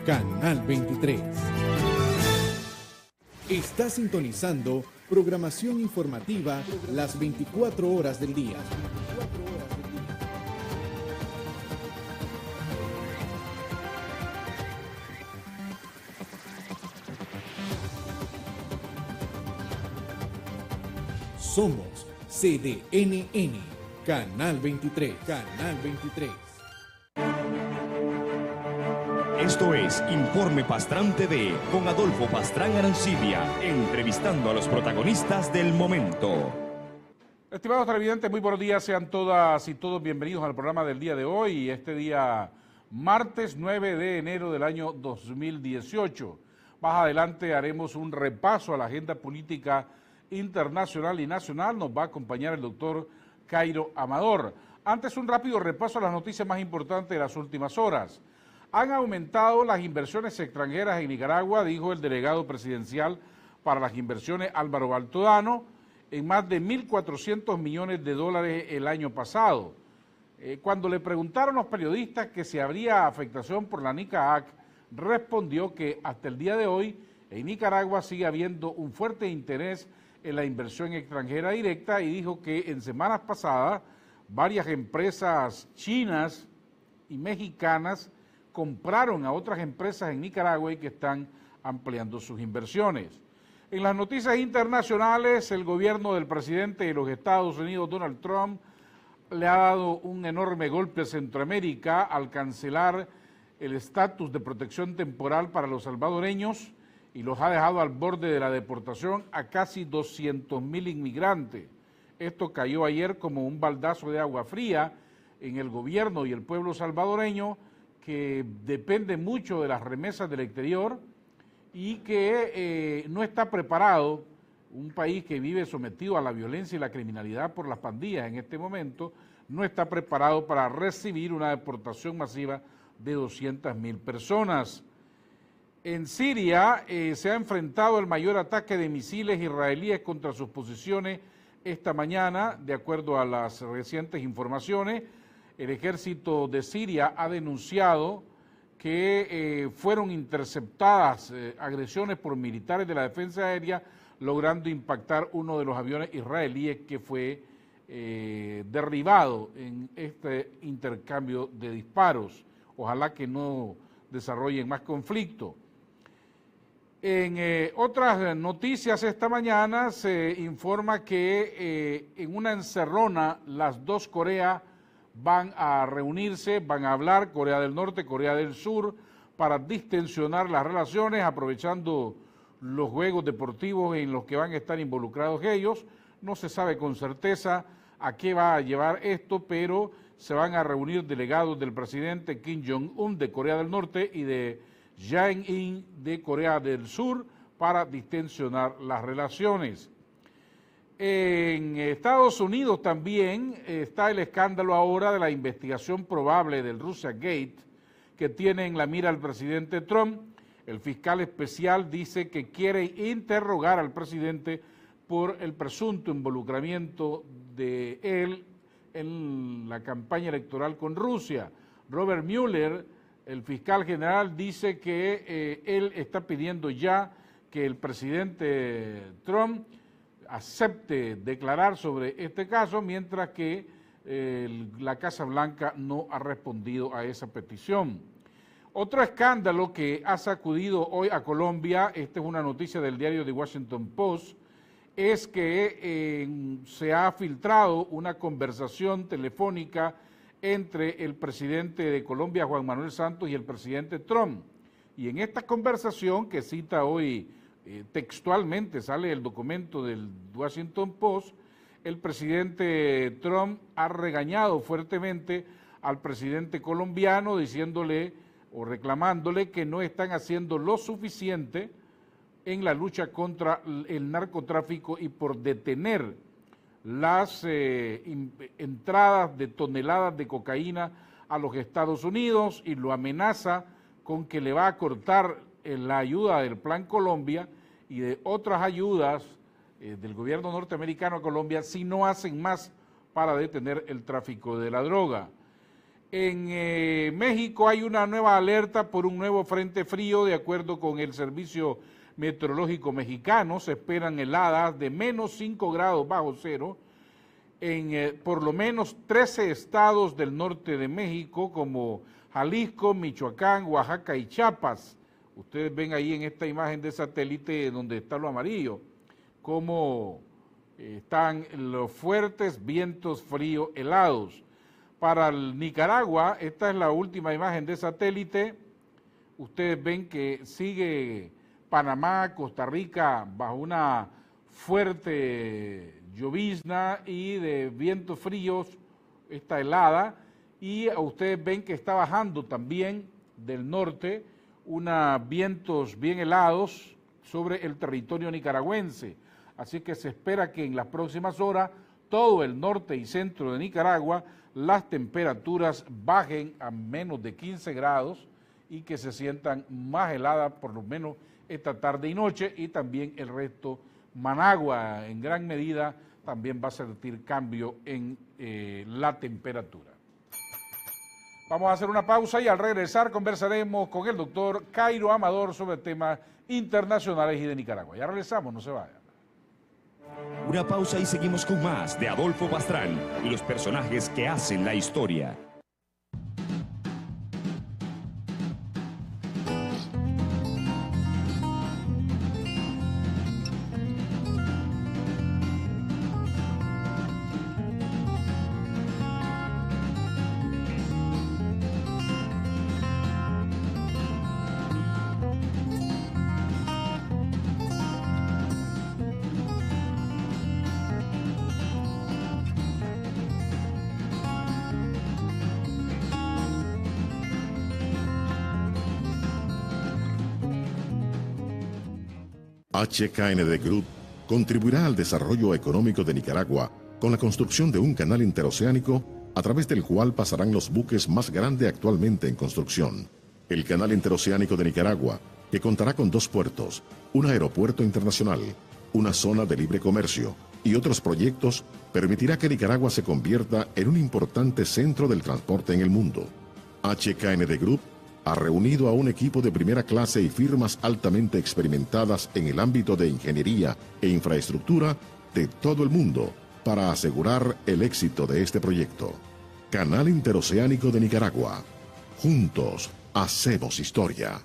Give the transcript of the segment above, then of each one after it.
Canal 23. Está sintonizando programación informativa las 24 horas del día. Somos CDNN, Canal 23, Canal 23. Esto es Informe Pastrán TV con Adolfo Pastrán Arancibia, entrevistando a los protagonistas del momento. Estimados televidentes, muy buenos días, sean todas y todos bienvenidos al programa del día de hoy, este día martes 9 de enero del año 2018. Más adelante haremos un repaso a la agenda política internacional y nacional, nos va a acompañar el doctor Cairo Amador. Antes, un rápido repaso a las noticias más importantes de las últimas horas. Han aumentado las inversiones extranjeras en Nicaragua, dijo el delegado presidencial para las inversiones Álvaro Baltodano, en más de 1.400 millones de dólares el año pasado. Cuando le preguntaron los periodistas que si habría afectación por la NICAAC, respondió que hasta el día de hoy en Nicaragua sigue habiendo un fuerte interés en la inversión extranjera directa y dijo que en semanas pasadas varias empresas chinas y mexicanas compraron a otras empresas en Nicaragua y que están ampliando sus inversiones. En las noticias internacionales, el gobierno del presidente de los Estados Unidos, Donald Trump, le ha dado un enorme golpe a Centroamérica al cancelar el estatus de protección temporal para los salvadoreños y los ha dejado al borde de la deportación a casi 200,000 inmigrantes. Esto cayó ayer como un baldazo de agua fría en el gobierno y el pueblo salvadoreño, que depende mucho de las remesas del exterior y que no está preparado, un país que vive sometido a la violencia y la criminalidad por las pandillas en este momento, no está preparado para recibir una deportación masiva de 200,000 personas. En Siria se ha enfrentado el mayor ataque de misiles israelíes contra sus posiciones esta mañana, de acuerdo a las recientes informaciones. El ejército de Siria ha denunciado que fueron interceptadas agresiones por militares de la defensa aérea, logrando impactar uno de los aviones israelíes que fue derribado en este intercambio de disparos. Ojalá que no desarrollen más conflicto. En otras noticias esta mañana se informa que en una encerrona las dos Coreas van a reunirse, van a hablar, Corea del Norte, Corea del Sur, para distensionar las relaciones, aprovechando los juegos deportivos en los que van a estar involucrados ellos. No se sabe con certeza a qué va a llevar esto, pero se van a reunir delegados del presidente Kim Jong-un de Corea del Norte y de Jae-in de Corea del Sur para distensionar las relaciones. En Estados Unidos también está el escándalo ahora de la investigación probable del Russiagate, que tiene en la mira al presidente Trump. El fiscal especial dice que quiere interrogar al presidente por el presunto involucramiento de él en la campaña electoral con Rusia. Robert Mueller, el fiscal general, dice que él está pidiendo ya que el presidente Trump acepte declarar sobre este caso, mientras que la Casa Blanca no ha respondido a esa petición. Otro escándalo que ha sacudido hoy a Colombia, esta es una noticia del diario The Washington Post, es que se ha filtrado una conversación telefónica entre el presidente de Colombia, Juan Manuel Santos, y el presidente Trump. Y en esta conversación, que cita hoy textualmente, sale el documento del Washington Post, el presidente Trump ha regañado fuertemente al presidente colombiano, diciéndole o reclamándole que no están haciendo lo suficiente en la lucha contra el narcotráfico y por detener las entradas de toneladas de cocaína a los Estados Unidos, y lo amenaza con que le va a cortar la ayuda del Plan Colombia y de otras ayudas del gobierno norteamericano a Colombia si no hacen más para detener el tráfico de la droga. En México hay una nueva alerta por un nuevo frente frío. De acuerdo con el Servicio Meteorológico Mexicano, se esperan heladas de menos 5 grados bajo cero en por lo menos 13 estados del norte de México, como Jalisco, Michoacán, Oaxaca y Chiapas. Ustedes ven ahí en esta imagen de satélite donde está lo amarillo, cómo están los fuertes vientos fríos helados. Para el Nicaragua, esta es la última imagen de satélite. Ustedes ven que sigue Panamá, Costa Rica bajo una fuerte llovizna y de vientos fríos, esta helada, y ustedes ven que está bajando también del norte unos vientos bien helados sobre el territorio nicaragüense. Así que se espera que en las próximas horas todo el norte y centro de Nicaragua las temperaturas bajen a menos de 15 grados y que se sientan más heladas por lo menos esta tarde y noche, y también el resto. Managua en gran medida también va a sentir cambio en la temperatura. Vamos a hacer una pausa y al regresar conversaremos con el doctor Cairo Amador sobre temas internacionales y de Nicaragua. Ya regresamos, no se vayan. Una pausa y seguimos con más de Adolfo Pastrán y los personajes que hacen la historia. HKND Group contribuirá al desarrollo económico de Nicaragua con la construcción de un canal interoceánico a través del cual pasarán los buques más grandes actualmente en construcción. El canal interoceánico de Nicaragua, que contará con 2 puertos, un aeropuerto internacional, una zona de libre comercio y otros proyectos, permitirá que Nicaragua se convierta en un importante centro del transporte en el mundo. HKND Group ha reunido a un equipo de primera clase y firmas altamente experimentadas en el ámbito de ingeniería e infraestructura de todo el mundo para asegurar el éxito de este proyecto. Canal Interoceánico de Nicaragua. Juntos hacemos historia.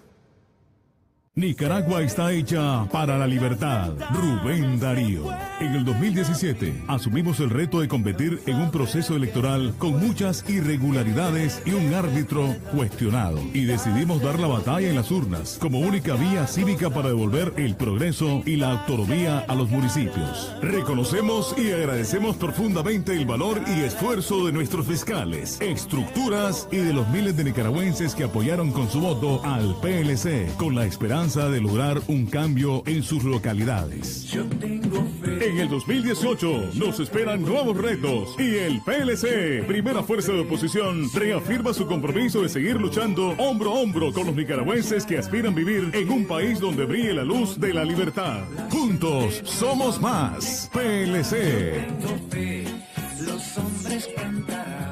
Nicaragua está hecha para la libertad. Rubén Darío. En el 2017 asumimos el reto de competir en un proceso electoral con muchas irregularidades y un árbitro cuestionado. Y decidimos dar la batalla en las urnas como única vía cívica para devolver el progreso y la autonomía a los municipios. Reconocemos y agradecemos profundamente el valor y esfuerzo de nuestros fiscales, estructuras y de los miles de nicaragüenses que apoyaron con su voto al PLC con la esperanza de lograr un cambio en sus localidades. En el 2018 nos esperan nuevos retos y el PLC, primera fuerza de oposición, reafirma su compromiso de seguir luchando hombro a hombro con los nicaragüenses que aspiran vivir en un país donde brille la luz de la libertad. Juntos somos más. PLC. Los hombres cantarán.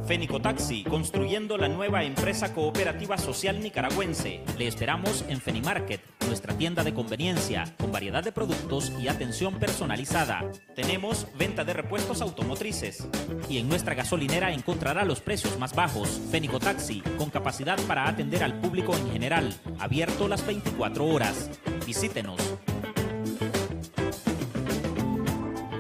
Fenicotaxi, construyendo la nueva empresa cooperativa social nicaragüense. Le esperamos en Fenimarket, nuestra tienda de conveniencia, con variedad de productos y atención personalizada. Tenemos venta de repuestos automotrices. Y en nuestra gasolinera encontrará los precios más bajos. Fenicotaxi, con capacidad para atender al público en general. Abierto las 24 horas. Visítenos.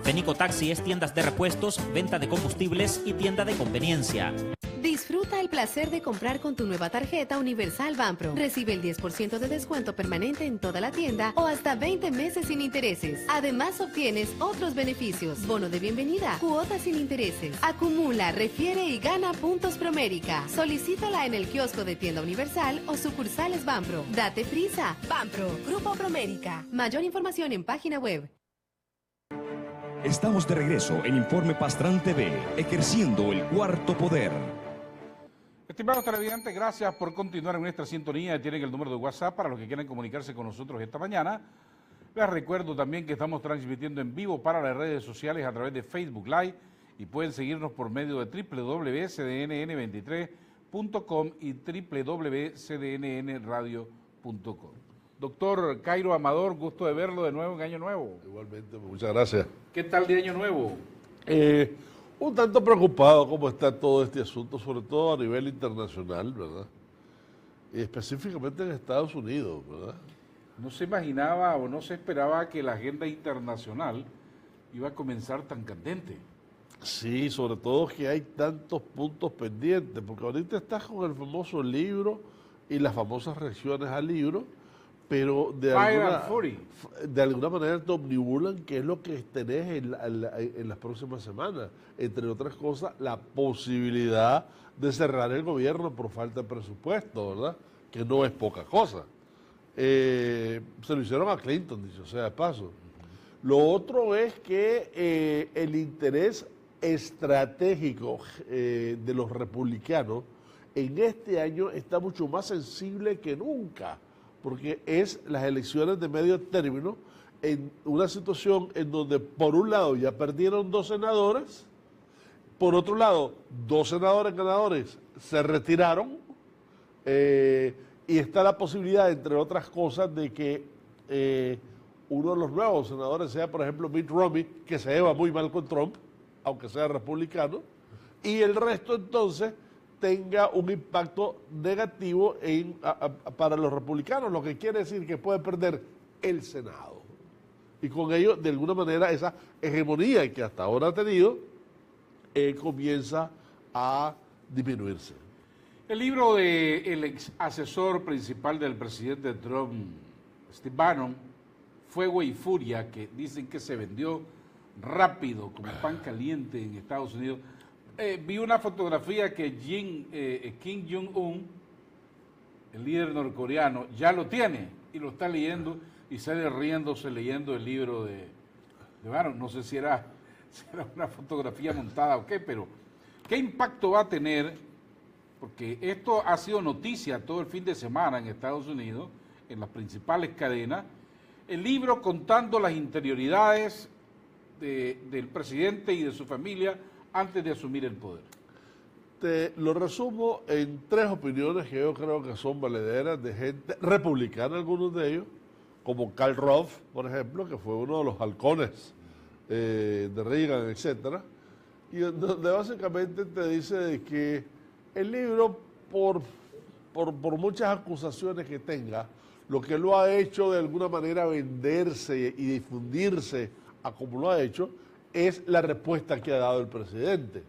Fenicotaxi es tiendas de repuestos, venta de combustibles y tienda de conveniencia. Disfruta el placer de comprar con tu nueva tarjeta Universal Banpro. Recibe el 10% de descuento permanente en toda la tienda o hasta 20 meses sin intereses. Además obtienes otros beneficios: bono de bienvenida, cuotas sin intereses. Acumula, refiere y gana puntos Promérica. Solicítala en el kiosco de Tienda Universal o sucursales Banpro. Date prisa. Banpro, Grupo Promérica. Mayor información en página web. Estamos de regreso en Informe Pastrán TV, ejerciendo el cuarto poder. Estimados televidentes, gracias por continuar en nuestra sintonía. Tienen el número de WhatsApp para los que quieran comunicarse con nosotros esta mañana. Les recuerdo también que estamos transmitiendo en vivo para las redes sociales a través de Facebook Live y pueden seguirnos por medio de www.cdnn23.com y www.cdnnradio.com. Doctor Cairo Amador, gusto de verlo de nuevo en Año Nuevo. Igualmente, muchas gracias. ¿Qué tal de Año Nuevo? Un tanto preocupado cómo está todo este asunto, sobre todo a nivel internacional, ¿verdad? Y específicamente en Estados Unidos, ¿verdad? No se imaginaba o no se esperaba que la agenda internacional iba a comenzar tan candente. Sí, sobre todo que hay tantos puntos pendientes, porque ahorita estás con el famoso libro y las famosas reacciones al libro, pero de alguna manera te omnibulan qué es lo que tenés en las próximas semanas. Entre otras cosas, la posibilidad de cerrar el gobierno por falta de presupuesto, ¿verdad? Que no es poca cosa. Se lo hicieron a Clinton, dicho sea de paso. Lo otro es que el interés estratégico de los republicanos en este año está mucho más sensible que nunca, porque es las elecciones de medio término en una situación en donde por un lado ya perdieron 2 senadores, por otro lado 2 senadores ganadores se retiraron, y está la posibilidad, entre otras cosas, de que uno de los nuevos senadores sea, por ejemplo, Mitt Romney, que se lleva muy mal con Trump, aunque sea republicano, y el resto entonces tenga un impacto negativo para los republicanos, lo que quiere decir que puede perder el Senado. Y con ello, de alguna manera, esa hegemonía que hasta ahora ha tenido, comienza a disminuirse. El libro del ex asesor principal del presidente Trump, Steve Bannon, Fuego y Furia, que dicen que se vendió rápido como pan caliente en Estados Unidos. Vi una fotografía que Kim Jong-un, el líder norcoreano, ya lo tiene y lo está leyendo y sale riéndose leyendo el libro de Bannon. No sé si era una fotografía montada o qué, pero ¿qué impacto va a tener? Porque esto ha sido noticia todo el fin de semana en Estados Unidos, en las principales cadenas. El libro contando las interioridades del presidente y de su familia antes de asumir el poder. Te lo resumo en 3 opiniones que yo creo que son valederas de gente republicana, algunos de ellos, como Karl Rove, por ejemplo, que fue uno de los halcones de Reagan, etcétera, y donde básicamente te dice de que el libro, por muchas acusaciones que tenga, lo que lo ha hecho de alguna manera venderse y difundirse a como lo ha hecho, es la respuesta que ha dado el presidente.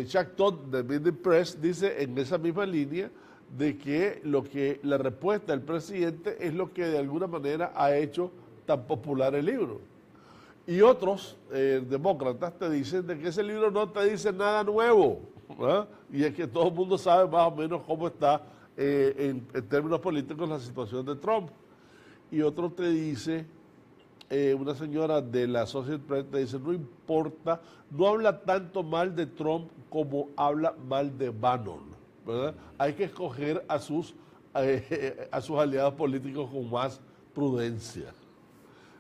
Chuck Todd de Midnight Press dice en esa misma línea de que la respuesta del presidente es lo que de alguna manera ha hecho tan popular el libro. Y otros demócratas te dicen de que ese libro no te dice nada nuevo, ¿verdad? Y es que todo el mundo sabe más o menos cómo está en términos políticos la situación de Trump. Y otro te dice, una señora de la Associated Press te dice, no importa, no habla tanto mal de Trump como habla mal de Bannon, ¿verdad? Hay que escoger a sus aliados políticos con más prudencia.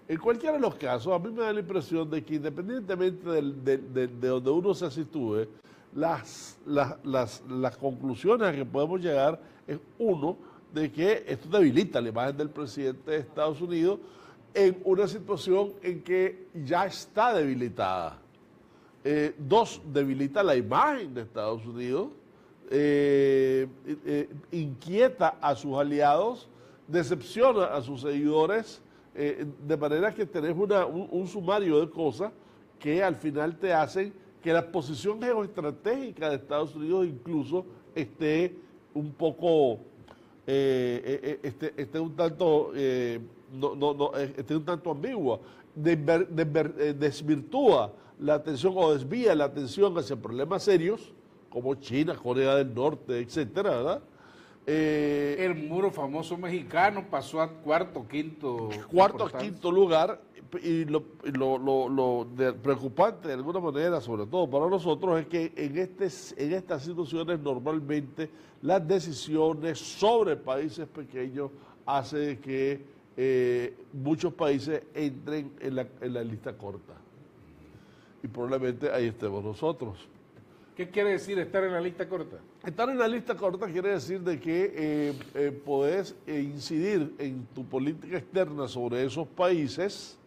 En cualquiera de los casos, a mí me da la impresión de que independientemente de donde uno se sitúe, las conclusiones a que podemos llegar es, uno, de que esto debilita la imagen del presidente de Estados Unidos en una situación en que ya está debilitada. 2, debilita la imagen de Estados Unidos, inquieta a sus aliados, decepciona a sus seguidores, de manera que tenés un sumario de cosas que al final te hacen que la posición geoestratégica de Estados Unidos incluso esté un poco, esté un tanto ambigua, desvirtúa la atención o desvía la atención hacia problemas serios como China, Corea del Norte, etcétera, ¿verdad? El muro famoso mexicano pasó a cuarto, quinto lugar, y lo preocupante de alguna manera, sobre todo para nosotros, es que en estas situaciones normalmente las decisiones sobre países pequeños hacen que muchos países entren en la lista corta. y probablemente ahí estemos nosotros. ¿Qué quiere decir estar en la lista corta? Estar en la lista corta quiere decir de que podés incidir en tu política externa sobre esos países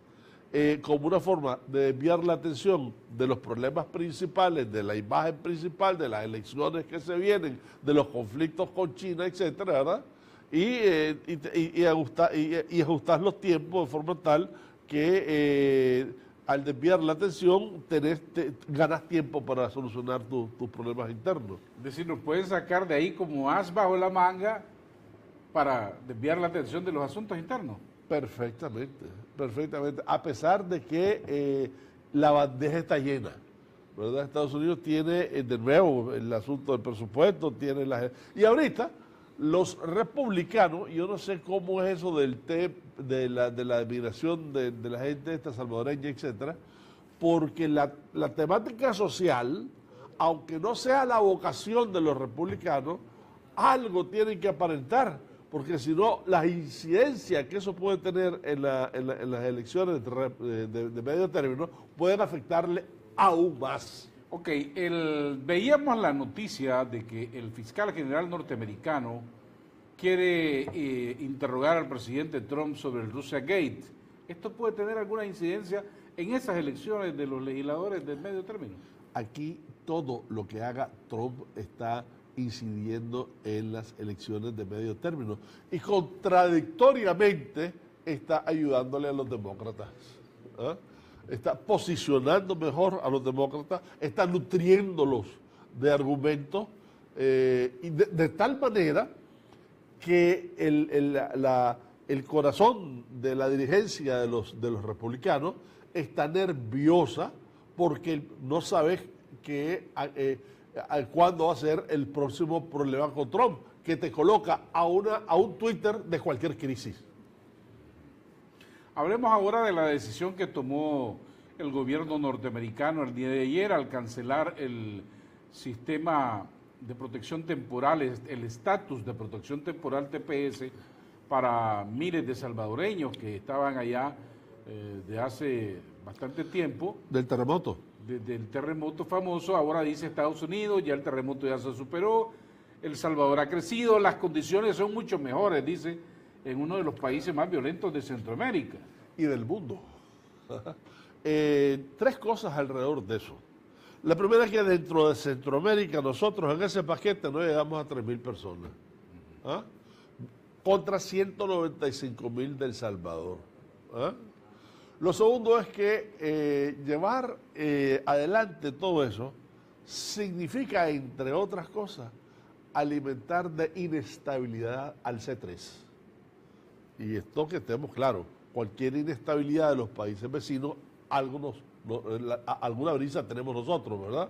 como una forma de desviar la atención de los problemas principales, de la imagen principal, de las elecciones que se vienen, de los conflictos con China, etcétera, ¿verdad? Y ajustar los tiempos de forma tal que al desviar la atención ganas tiempo para solucionar tus problemas internos. Es decir, nos pueden sacar de ahí como as bajo la manga para desviar la atención de los asuntos internos. Perfectamente, perfectamente. A pesar de que la bandeja está llena, ¿verdad? Estados Unidos tiene, de nuevo, el asunto del presupuesto, tiene y ahorita los republicanos, yo no sé cómo es eso de la admiración de la gente esta salvadoreña, etcétera, porque la temática social, aunque no sea la vocación de los republicanos, algo tienen que aparentar, porque si no, la incidencia que eso puede tener en las elecciones de medio término pueden afectarle aún más. Ok, veíamos la noticia de que el fiscal general norteamericano quiere interrogar al presidente Trump sobre el Russia Gate. ¿Esto puede tener alguna incidencia en esas elecciones de los legisladores del medio término? Aquí todo lo que haga Trump está incidiendo en las elecciones de medio término y contradictoriamente está ayudándole a los demócratas. ¿Ah? Está posicionando mejor a los demócratas, está nutriéndolos de argumentos y de tal manera que el corazón de la dirigencia de los republicanos está nerviosa porque no sabe cuándo va a ser el próximo problema con Trump, que te coloca a un Twitter de cualquier crisis. Hablemos ahora de la decisión que tomó el gobierno norteamericano el día de ayer al cancelar el sistema de protección temporal, el estatus de protección temporal TPS para miles de salvadoreños que estaban allá de hace bastante tiempo. ¿Del terremoto? Del terremoto famoso. Ahora dice Estados Unidos, ya el terremoto ya se superó, El Salvador ha crecido, las condiciones son mucho mejores, dice, en uno de los países más violentos de Centroamérica. Y del mundo. Tres cosas alrededor de eso. La primera es que dentro de Centroamérica nosotros en ese paquete no llegamos a 3.000 personas. ¿Ah? Contra 195.000 del Salvador. ¿Ah? Lo segundo es que llevar adelante todo eso significa, entre otras cosas, alimentar de inestabilidad al C3. Y esto que estemos claros, cualquier inestabilidad de los países vecinos, alguna brisa tenemos nosotros, ¿verdad?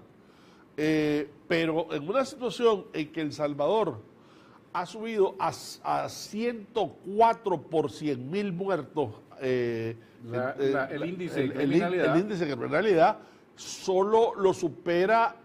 Pero en una situación en que El Salvador ha subido a 104 por 100.000 muertos, el índice de criminalidad. El índice de criminalidad solo lo supera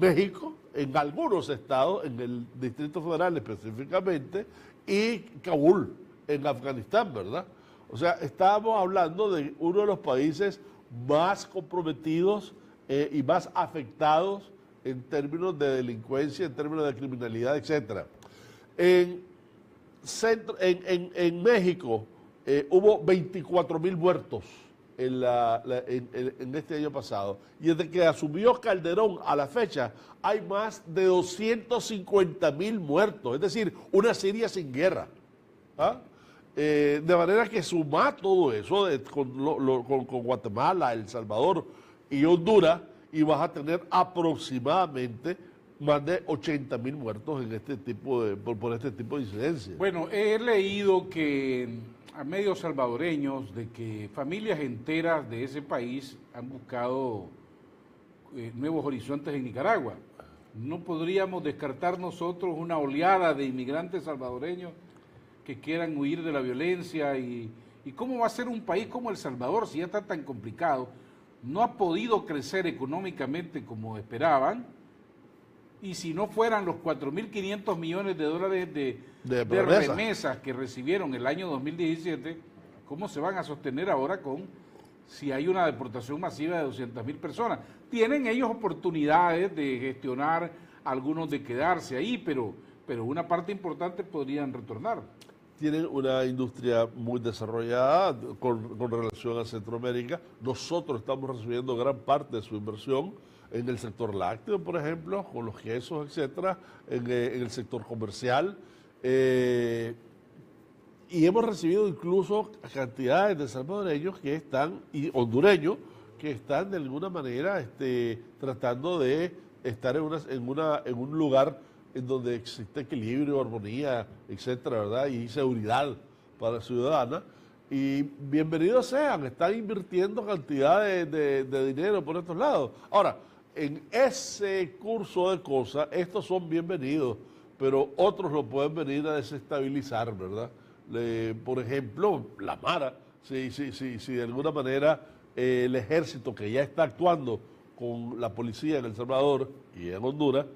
México en algunos estados, en el Distrito Federal específicamente, y Kabul en Afganistán, ¿verdad? O sea, estábamos hablando de uno de los países más comprometidos y más afectados en términos de delincuencia, en términos de criminalidad, etc. En México hubo 24.000 muertos en este año pasado. Y desde que asumió Calderón a la fecha, hay más de 250.000 muertos. Es decir, una Siria sin guerra. ¿Ah? De manera que suma todo eso con Guatemala, El Salvador y Honduras, y vas a tener aproximadamente más de 80.000 muertos en este tipo por este tipo de incidencias. Bueno, he leído que a medios salvadoreños de que familias enteras de ese país han buscado nuevos horizontes en Nicaragua. ¿No podríamos descartar nosotros una oleada de inmigrantes salvadoreños que quieran huir de la violencia? ¿Y cómo va a ser un país como El Salvador si ya está tan complicado? No ha podido crecer económicamente como esperaban, y si no fueran los 4.500 millones de dólares de remesas que recibieron el año 2017, ¿cómo se van a sostener ahora con si hay una deportación masiva de 200.000 personas. Tienen ellos oportunidades de gestionar, algunos de quedarse ahí, pero una parte importante podrían retornar. Tienen una industria muy desarrollada con relación a Centroamérica. Nosotros estamos recibiendo gran parte de su inversión en el sector lácteo, por ejemplo, con los quesos, etcétera, en el sector comercial. Y hemos recibido incluso cantidades de salvadoreños que están, y hondureños, que están de alguna manera tratando de estar en un lugar en donde existe equilibrio, armonía, etcétera, ¿verdad? Y seguridad para la ciudadana. Y bienvenidos sean, están invirtiendo cantidades de dinero por estos lados. Ahora, en ese curso de cosas, estos son bienvenidos, pero otros lo pueden venir a desestabilizar, ¿verdad? Por ejemplo, la Mara, si de alguna manera el ejército que ya está actuando con la policía en El Salvador y en Honduras,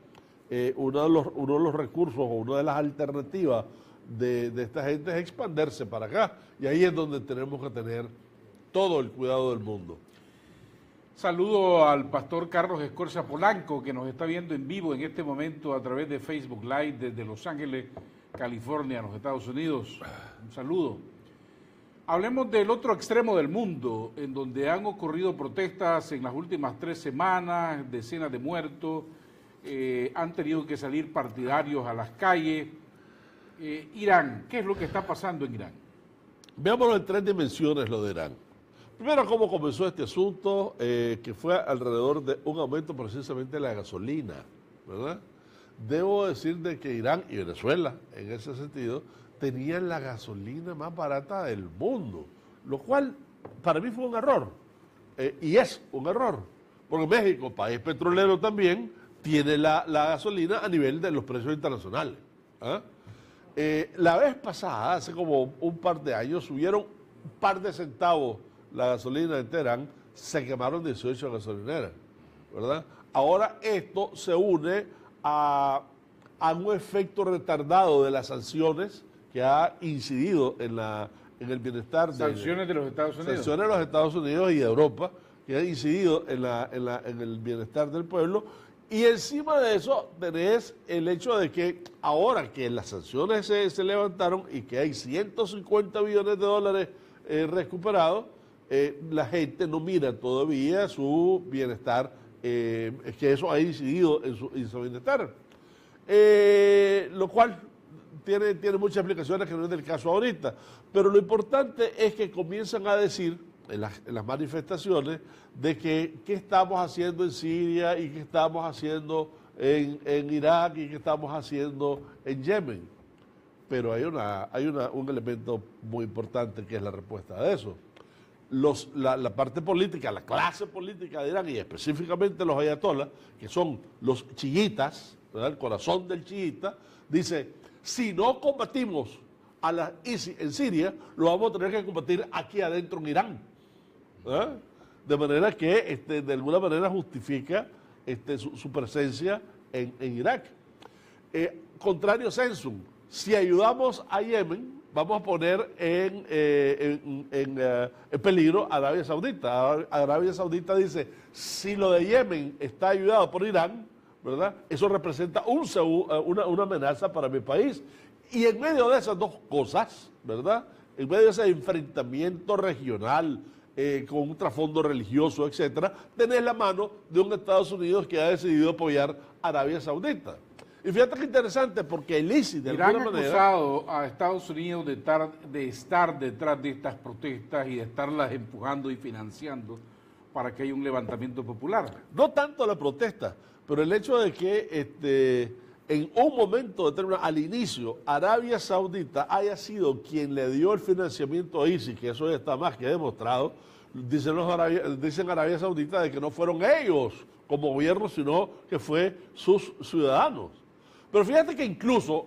uno de los recursos o una de las alternativas de esta gente es expandirse para acá. Y ahí es donde tenemos que tener todo el cuidado del mundo. Saludo al pastor Carlos Escorza Polanco, que nos está viendo en vivo en este momento a través de Facebook Live desde Los Ángeles, California, en los Estados Unidos. Un saludo. Hablemos del otro extremo del mundo, en donde han ocurrido protestas en las últimas 3 semanas, decenas de muertos, han tenido que salir partidarios a las calles. Irán, ¿qué es lo que está pasando en Irán? Veámoslo en 3 dimensiones lo de Irán. Primero, cómo comenzó este asunto, que fue alrededor de un aumento precisamente de la gasolina, ¿verdad? Debo decir de que Irán y Venezuela, en ese sentido, tenían la gasolina más barata del mundo, lo cual para mí fue un error, y es un error, porque México, país petrolero también, tiene la gasolina a nivel de los precios internacionales. ¿Ah? La vez pasada, hace como un par de años, subieron un par de centavos la gasolina en Teherán, se quemaron 18 gasolineras, ¿verdad? Ahora esto se une a un efecto retardado de las sanciones que ha incidido en el bienestar sanciones de los Estados Unidos. Sanciones de los Estados Unidos y de Europa, que ha incidido en el bienestar del pueblo. Y encima de eso tenés el hecho de que ahora que las sanciones se levantaron y que hay 150 billones de dólares recuperados, la gente no mira todavía su bienestar, que eso ha incidido en su bienestar. Lo cual tiene muchas explicaciones que no es del caso ahorita. Pero lo importante es que comienzan a decir en las manifestaciones de que qué estamos haciendo en Siria y qué estamos haciendo en Irak y qué estamos haciendo en Yemen. Pero hay un elemento muy importante que es la respuesta a eso. La parte política, la clase política de Irán y específicamente los ayatolás, que son los chiitas, ¿verdad? El corazón del chiita, dice, si no combatimos a la ISIS en Siria, lo vamos a tener que combatir aquí adentro en Irán. ¿Eh? De manera que de alguna manera justifica su presencia en Irak. Contrario Sensum, si ayudamos a Yemen, vamos a poner en peligro a Arabia Saudita. Arabia Saudita dice, si lo de Yemen está ayudado por Irán, ¿verdad? Eso representa una amenaza para mi país. Y en medio de esas dos cosas, ¿verdad? En medio de ese enfrentamiento regional, con un trasfondo religioso, etcétera, tenés la mano de un Estados Unidos que ha decidido apoyar a Arabia Saudita. Y fíjate que interesante, porque el ISIS de Irán alguna manera... ha acusado a Estados Unidos de estar detrás de estas protestas y de estarlas empujando y financiando para que haya un levantamiento popular. No tanto la protesta, pero el hecho de que en un momento determinado, al inicio, Arabia Saudita haya sido quien le dio el financiamiento a ISIS, que eso ya está más que demostrado, dicen Arabia Saudita de que no fueron ellos como gobierno, sino que fue sus ciudadanos. Pero fíjate que incluso,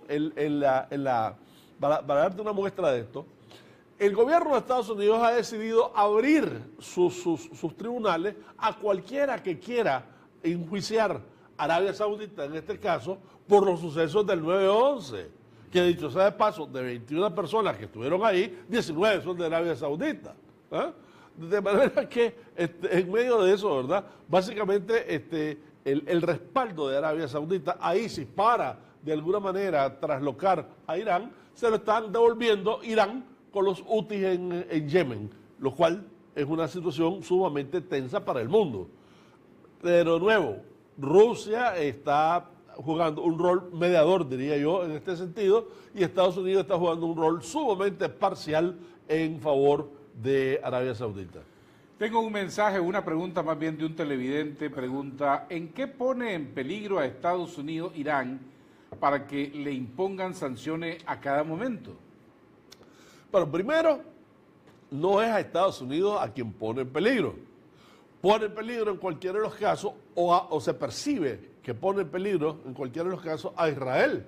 para darte una muestra de esto, el gobierno de Estados Unidos ha decidido abrir sus tribunales a cualquiera que quiera enjuiciar a Arabia Saudita, en este caso, por los sucesos del 9/11, que dicho sea de paso, de 21 personas que estuvieron ahí, 19 son de Arabia Saudita. ¿Eh? De manera que en medio de eso, ¿verdad? Básicamente el respaldo de Arabia Saudita a ISIS para de alguna manera traslocar a Irán, se lo están devolviendo Irán con los Houthis en Yemen, lo cual es una situación sumamente tensa para el mundo. Pero de nuevo, Rusia está jugando un rol mediador, diría yo, en este sentido, y Estados Unidos está jugando un rol sumamente parcial en favor de Arabia Saudita. Tengo un mensaje, una pregunta más bien de un televidente, pregunta, ¿en qué pone en peligro a Estados Unidos Irán para que le impongan sanciones a cada momento? Bueno, primero, no es a Estados Unidos a quien pone en peligro. Pone en peligro en cualquiera de los casos, o se percibe que pone en peligro en cualquiera de los casos a Israel,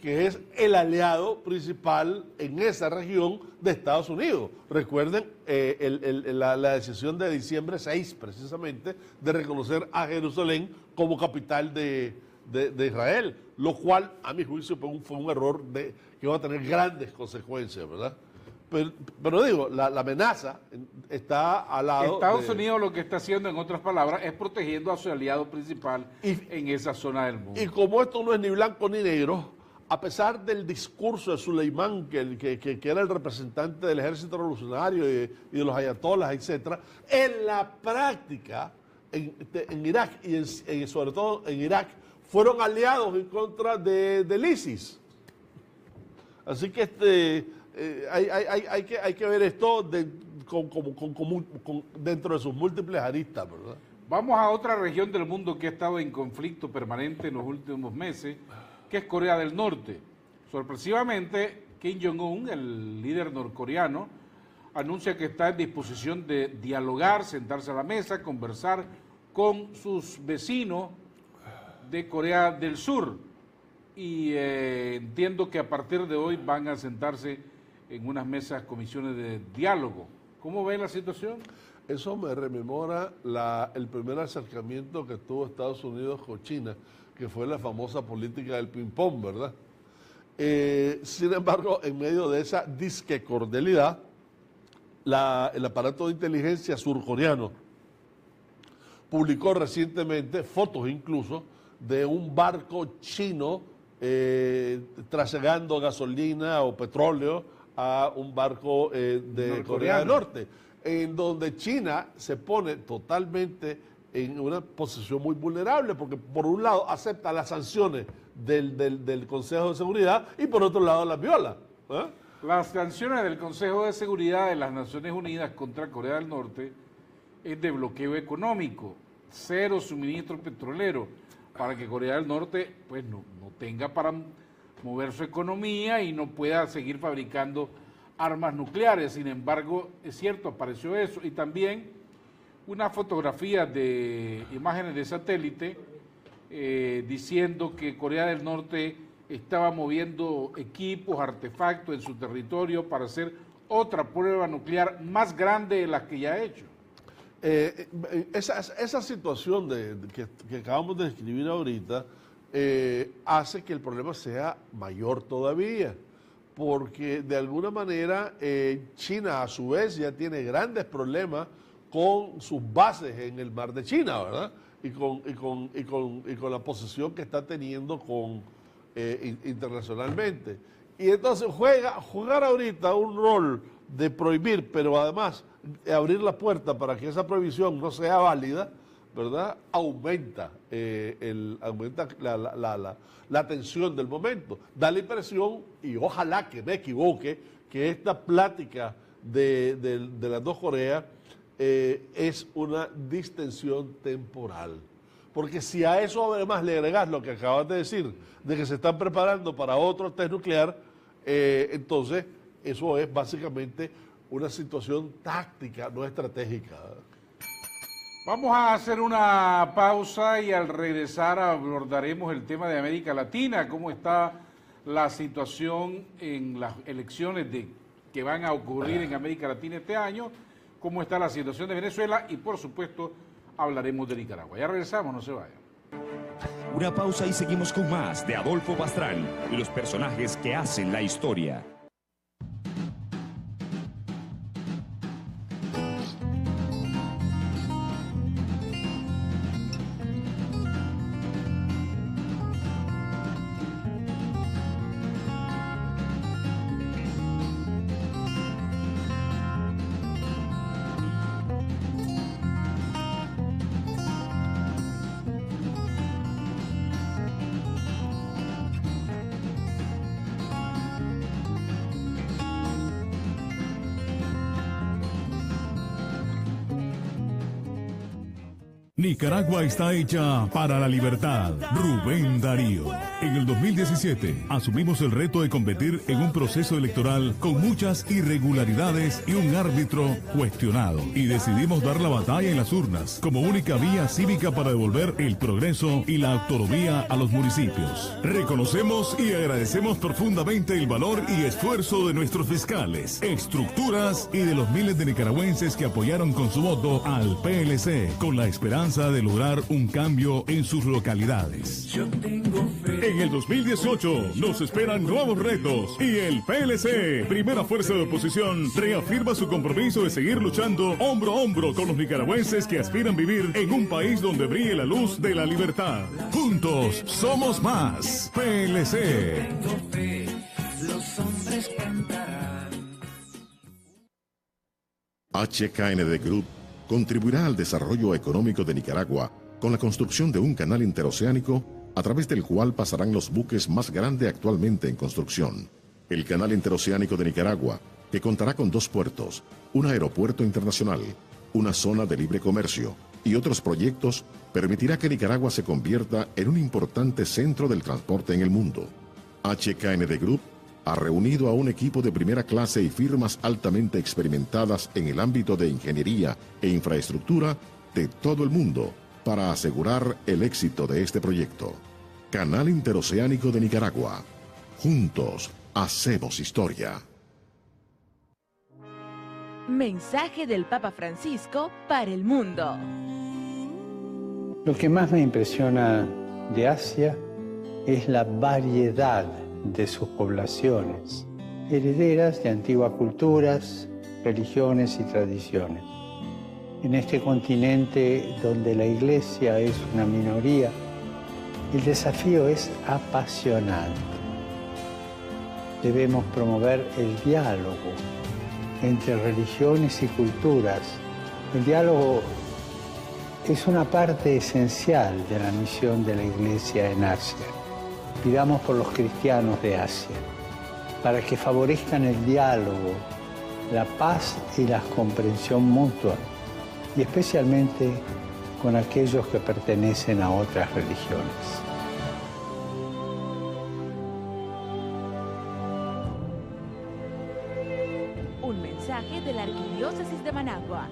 que es el aliado principal en esa región de Estados Unidos. Recuerden la decisión de diciembre 6, precisamente, de reconocer a Jerusalén como capital de Israel, lo cual, a mi juicio, fue un error que va a tener grandes consecuencias, ¿verdad? Pero digo, la amenaza está al lado. Estados Unidos lo que está haciendo, en otras palabras, es protegiendo a su aliado principal en esa zona del mundo. Y como esto no es ni blanco ni negro, a pesar del discurso de Soleimán, que era el representante del ejército revolucionario y de los ayatolás, etcétera, en la práctica, en Irak y sobre todo en Irak, fueron aliados en contra del ISIS. Así que hay que ver esto dentro de sus múltiples aristas, ¿verdad? Vamos a otra región del mundo que ha estado en conflicto permanente en los últimos meses, que es Corea del Norte. Sorpresivamente, Kim Jong-un, el líder norcoreano, anuncia que está en disposición de dialogar, sentarse a la mesa, conversar con sus vecinos de Corea del Sur. Y entiendo que a partir de hoy van a sentarse en unas mesas, comisiones de diálogo. ¿Cómo ven la situación? Eso me rememora el primer acercamiento que tuvo Estados Unidos con China, que fue la famosa política del ping-pong, ¿verdad? Sin embargo, en medio de esa disque cordialidad, el aparato de inteligencia surcoreano publicó recientemente fotos incluso de un barco chino trasegando gasolina o petróleo a un barco de Corea del Norte, en donde China se pone totalmente en una posición muy vulnerable, porque por un lado acepta las sanciones del Consejo de Seguridad y por otro lado las viola. Las sanciones del Consejo de Seguridad de las Naciones Unidas contra Corea del Norte es de bloqueo económico, cero suministro petrolero, para que Corea del Norte pues no tenga para mover su economía y no pueda seguir fabricando armas nucleares. Sin embargo, es cierto, apareció eso. Y también una fotografía de imágenes de satélite diciendo que Corea del Norte estaba moviendo equipos, artefactos en su territorio para hacer otra prueba nuclear más grande de las que ya ha hecho. Esa situación que acabamos de describir ahorita hace que el problema sea mayor todavía, porque de alguna manera China a su vez ya tiene grandes problemas con sus bases en el mar de China, ¿verdad? Y con la posición que está teniendo internacionalmente. Y entonces jugar ahorita un rol de prohibir, pero además abrir la puerta para que esa prohibición no sea válida, ¿verdad? Aumenta la tensión del momento. Da la impresión, y ojalá que me equivoque, que esta plática de las dos Coreas es una distensión temporal. Porque si a eso además le agregas lo que acabas de decir, de que se están preparando para otro test nuclear, entonces eso es básicamente una situación táctica, no estratégica. Vamos a hacer una pausa y al regresar abordaremos el tema de América Latina, cómo está la situación en las elecciones que van a ocurrir en América Latina este año, cómo está la situación de Venezuela y por supuesto hablaremos de Nicaragua. Ya regresamos, no se vayan. Una pausa y seguimos con más de Adolfo Pastrán y los personajes que hacen la historia. Nicaragua está hecha para la libertad. Rubén Darío. En el 2017 asumimos el reto de competir en un proceso electoral con muchas irregularidades y un árbitro cuestionado. Y decidimos dar la batalla en las urnas como única vía cívica para devolver el progreso y la autonomía a los municipios. Reconocemos y agradecemos profundamente el valor y esfuerzo de nuestros fiscales, estructuras y de los miles de nicaragüenses que apoyaron con su voto al PLC con la esperanza de lograr un cambio en sus localidades. En el 2018 nos esperan nuevos retos y el PLC, primera fuerza de oposición, reafirma su compromiso de seguir luchando hombro a hombro con los nicaragüenses que aspiran vivir en un país donde brille la luz de la libertad. Juntos somos más. PLC. Los hombres cantarán. HKND Group contribuirá al desarrollo económico de Nicaragua con la construcción de un canal interoceánico a través del cual pasarán los buques más grandes actualmente en construcción. El canal interoceánico de Nicaragua, que contará con 2 puertos, un aeropuerto internacional, una zona de libre comercio y otros proyectos, permitirá que Nicaragua se convierta en un importante centro del transporte en el mundo. HKND Group ha reunido a un equipo de primera clase y firmas altamente experimentadas en el ámbito de ingeniería e infraestructura de todo el mundo para asegurar el éxito de este proyecto. Canal Interoceánico de Nicaragua. Juntos hacemos historia. Mensaje del Papa Francisco para el mundo. Lo que más me impresiona de Asia es la variedad de sus poblaciones, herederas de antiguas culturas, religiones y tradiciones. En este continente donde la Iglesia es una minoría, el desafío es apasionante. Debemos promover el diálogo entre religiones y culturas. El diálogo es una parte esencial de la misión de la Iglesia en Asia. Pidamos por los cristianos de Asia, para que favorezcan el diálogo, la paz y la comprensión mutua, y especialmente con aquellos que pertenecen a otras religiones. Un mensaje de la Arquidiócesis de Managua.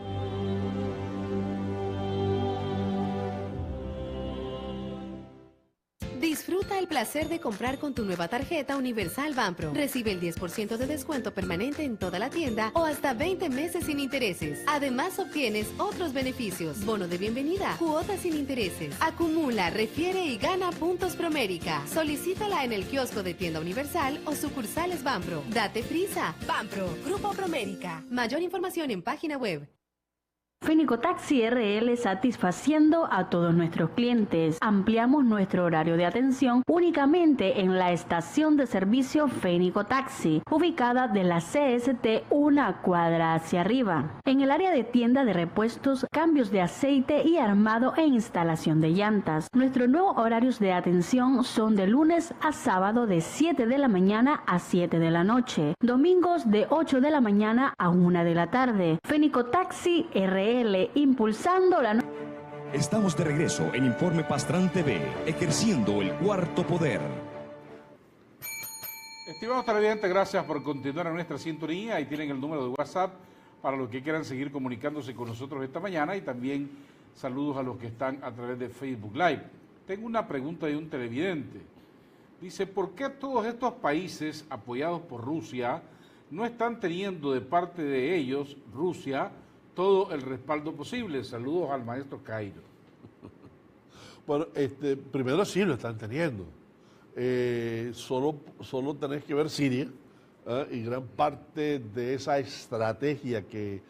Disfruta el placer de comprar con tu nueva tarjeta Universal Banpro. Recibe el 10% de descuento permanente en toda la tienda o hasta 20 meses sin intereses. Además, obtienes otros beneficios. Bono de bienvenida, cuotas sin intereses. Acumula, refiere y gana puntos Promérica. Solicítala en el kiosco de Tienda Universal o sucursales Banpro. Date prisa. Banpro, Grupo Promérica. Mayor información en página web. Fénico Taxi RL, satisfaciendo a todos nuestros clientes. Ampliamos nuestro horario de atención únicamente en la estación de servicio Fénico Taxi, ubicada de la CST una cuadra hacia arriba. En el área de tienda de repuestos, cambios de aceite y armado e instalación de llantas. Nuestros nuevos horarios de atención son de lunes a sábado de 7 de la mañana a 7 de la noche. Domingos de 8 de la mañana a 1 de la tarde. Fénico Taxi RL, impulsando la... Estamos de regreso en Informe Pastrán TV, ejerciendo el cuarto poder. Estimados televidentes, gracias por continuar en nuestra sintonía. Ahí tienen el número de WhatsApp para los que quieran seguir comunicándose con nosotros esta mañana, y también saludos a los que están a través de Facebook Live. Tengo una pregunta de un televidente. Dice, ¿por qué todos estos países apoyados por Rusia no están teniendo de parte de ellos, Rusia, todo el respaldo posible? Saludos al maestro Cairo. Bueno, primero sí lo están teniendo. Solo tenés que ver Siria, y gran parte de esa estrategia que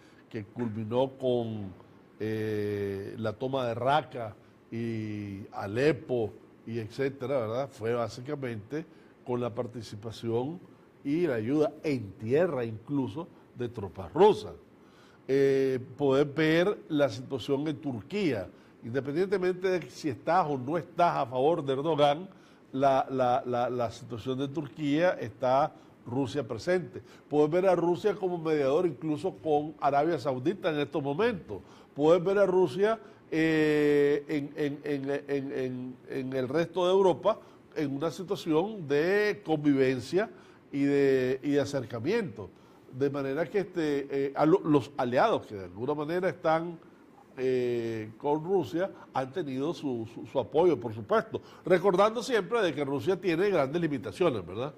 culminó con la toma de Raqqa y Alepo y etcétera, ¿verdad? Fue básicamente con la participación y la ayuda en tierra incluso de tropas rusas. Poder ver la situación en Turquía, independientemente de si estás o no estás a favor de Erdogan, la situación de Turquía está Rusia presente. Puedes ver a Rusia como mediador incluso con Arabia Saudita en estos momentos. Puedes ver a Rusia en el resto de Europa en una situación de convivencia y de acercamiento. De manera que los aliados que de alguna manera están con Rusia han tenido su apoyo, por supuesto. Recordando siempre de que Rusia tiene grandes limitaciones, ¿verdad?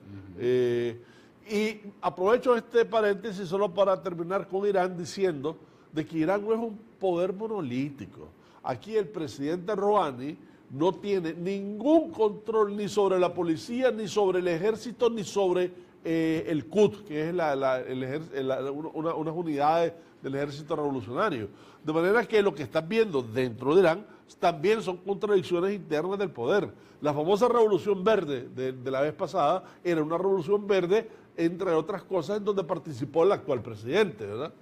Y aprovecho este paréntesis solo para terminar con Irán diciendo de que Irán no es un poder monolítico. Aquí el presidente Rouhani no tiene ningún control ni sobre la policía, ni sobre el ejército, ni sobre el Quds, que es unas unidades del ejército revolucionario. De manera que lo que están viendo dentro de Irán también son contradicciones internas del poder. La famosa revolución verde de la vez pasada era una revolución verde, entre otras cosas, en donde participó el actual presidente, ¿verdad?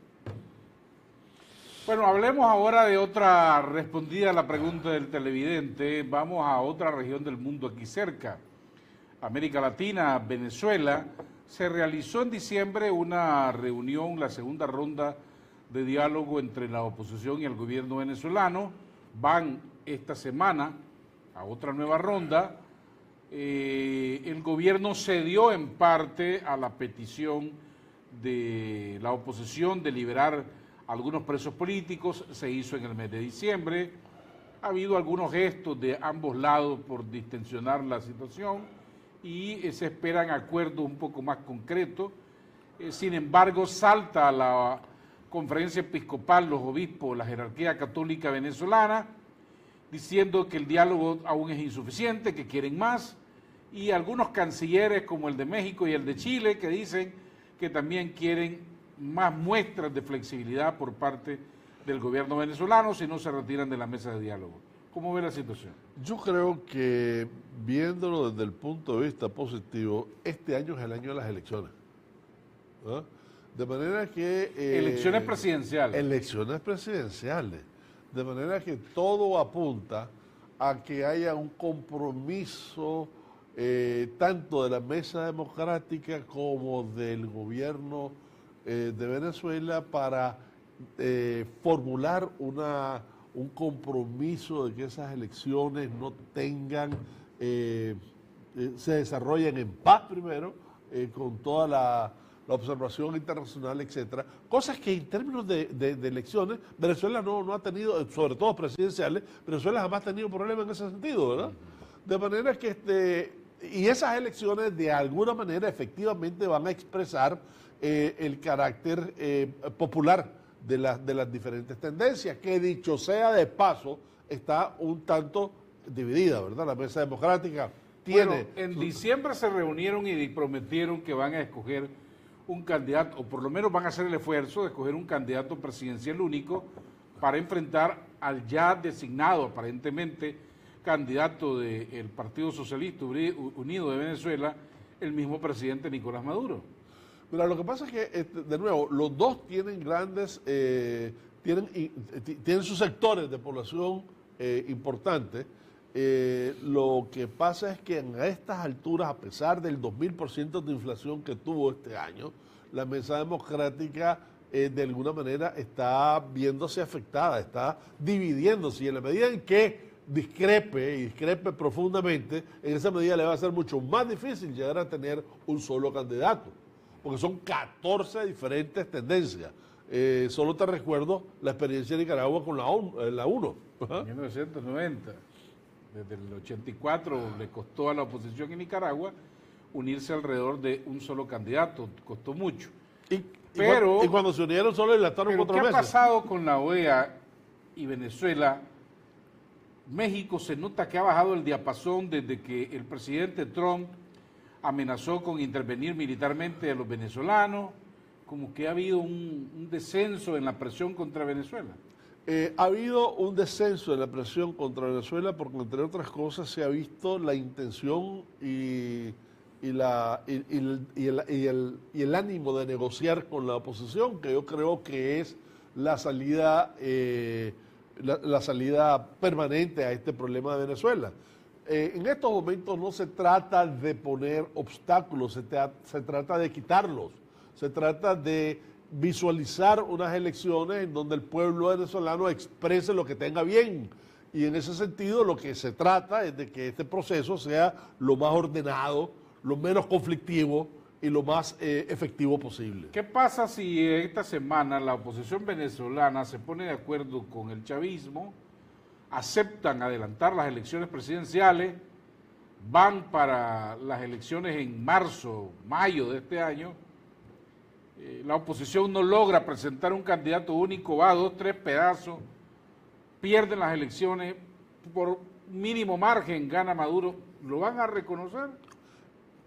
Bueno, hablemos ahora de otra respondida a la pregunta del televidente. Vamos a otra región del mundo aquí cerca, América Latina, Venezuela. Se realizó en diciembre una reunión, la segunda ronda de diálogo entre la oposición y el gobierno venezolano. Van esta semana a otra nueva ronda. El gobierno cedió en parte a la petición de la oposición de liberar algunos presos políticos. Se hizo en el mes de diciembre. Ha habido algunos gestos de ambos lados por distensionar la situación y se esperan acuerdos un poco más concretos. Sin embargo, salta a la conferencia episcopal, los obispos, la jerarquía católica venezolana, diciendo que el diálogo aún es insuficiente, que quieren más, y algunos cancilleres como el de México y el de Chile que dicen que también quieren más muestras de flexibilidad por parte del gobierno venezolano si no se retiran de la mesa de diálogo. ¿Cómo ve la situación? Yo creo que, viéndolo desde el punto de vista positivo, este año es el año de las elecciones, ¿no? De manera que... elecciones presidenciales. Elecciones presidenciales. De manera que todo apunta a que haya un compromiso tanto de la mesa democrática como del gobierno de Venezuela para formular un compromiso de que esas elecciones no tengan, se desarrollen en paz primero, con toda la observación internacional, etcétera, cosas que en términos de elecciones, Venezuela no ha tenido, sobre todo presidenciales, Venezuela jamás ha tenido problemas en ese sentido, ¿verdad? De manera que y esas elecciones de alguna manera efectivamente van a expresar el carácter popular de las diferentes tendencias, que dicho sea de paso, está un tanto dividida, ¿verdad? La mesa democrática tiene... Bueno, en diciembre se reunieron y prometieron que van a escoger un candidato, o por lo menos van a hacer el esfuerzo de escoger un candidato presidencial único para enfrentar al ya designado, aparentemente, candidato del Partido Socialista Unido de Venezuela, el mismo presidente Nicolás Maduro. Mira, lo que pasa es que, de nuevo, los dos tienen grandes, tienen sus sectores de población importantes. Lo que pasa es que a estas alturas, a pesar del 2000% de inflación que tuvo este año, la mesa democrática de alguna manera está viéndose afectada, está dividiéndose, y en la medida en que discrepe profundamente, en esa medida le va a ser mucho más difícil llegar a tener un solo candidato, porque son 14 diferentes tendencias. Solo te recuerdo la experiencia de Nicaragua con la UNO. En 1990, desde el 84 le costó a la oposición en Nicaragua unirse alrededor de un solo candidato, costó mucho. Y cuando se unieron solo dilataron 4 meses. ¿Qué ha pasado con la OEA y Venezuela? México se nota que ha bajado el diapasón desde que el presidente Trump amenazó con intervenir militarmente a los venezolanos, como que ha habido un descenso en la presión contra Venezuela. Ha habido un descenso en la presión contra Venezuela porque, entre otras cosas, se ha visto la intención y el ánimo de negociar con la oposición, que yo creo que es la salida permanente a este problema de Venezuela. En estos momentos no se trata de poner obstáculos, se trata de quitarlos, se trata de visualizar unas elecciones en donde el pueblo venezolano exprese lo que tenga bien. Y en ese sentido lo que se trata es de que este proceso sea lo más ordenado, lo menos conflictivo y lo más efectivo posible. ¿Qué pasa si esta semana la oposición venezolana se pone de acuerdo con el chavismo, aceptan adelantar las elecciones presidenciales, van para las elecciones en marzo, mayo de este año, la oposición no logra presentar un candidato único, va a 2, 3 pedazos, pierden las elecciones por mínimo margen, gana Maduro, ¿lo van a reconocer?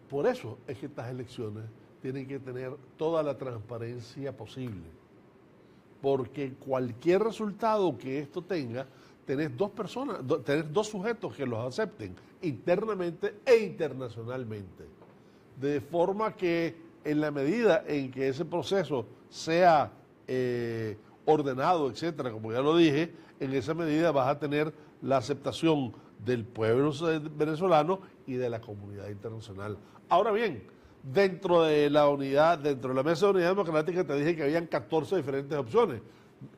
Por eso es que estas elecciones tienen que tener toda la transparencia posible, porque cualquier resultado que esto tenga, tenés dos sujetos que los acepten internamente e internacionalmente, de forma que en la medida en que ese proceso sea ordenado, etcétera, como ya lo dije, en esa medida vas a tener la aceptación del pueblo venezolano y de la comunidad internacional. Ahora bien, dentro de la Mesa de Unidad Democrática te dije que habían 14 diferentes opciones.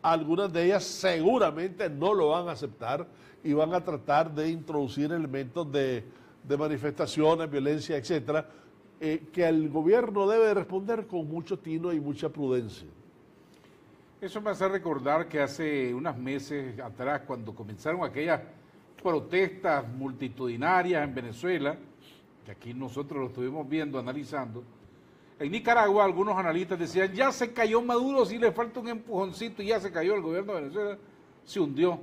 Algunas de ellas seguramente no lo van a aceptar y van a tratar de introducir elementos de manifestaciones, violencia, etcétera, que el gobierno debe responder con mucho tino y mucha prudencia. Eso me hace recordar que hace unos meses atrás, cuando comenzaron aquellas protestas multitudinarias en Venezuela, que aquí nosotros lo estuvimos viendo, analizando, en Nicaragua algunos analistas decían, ya se cayó Maduro, si le falta un empujoncito y ya se cayó el gobierno de Venezuela, se hundió.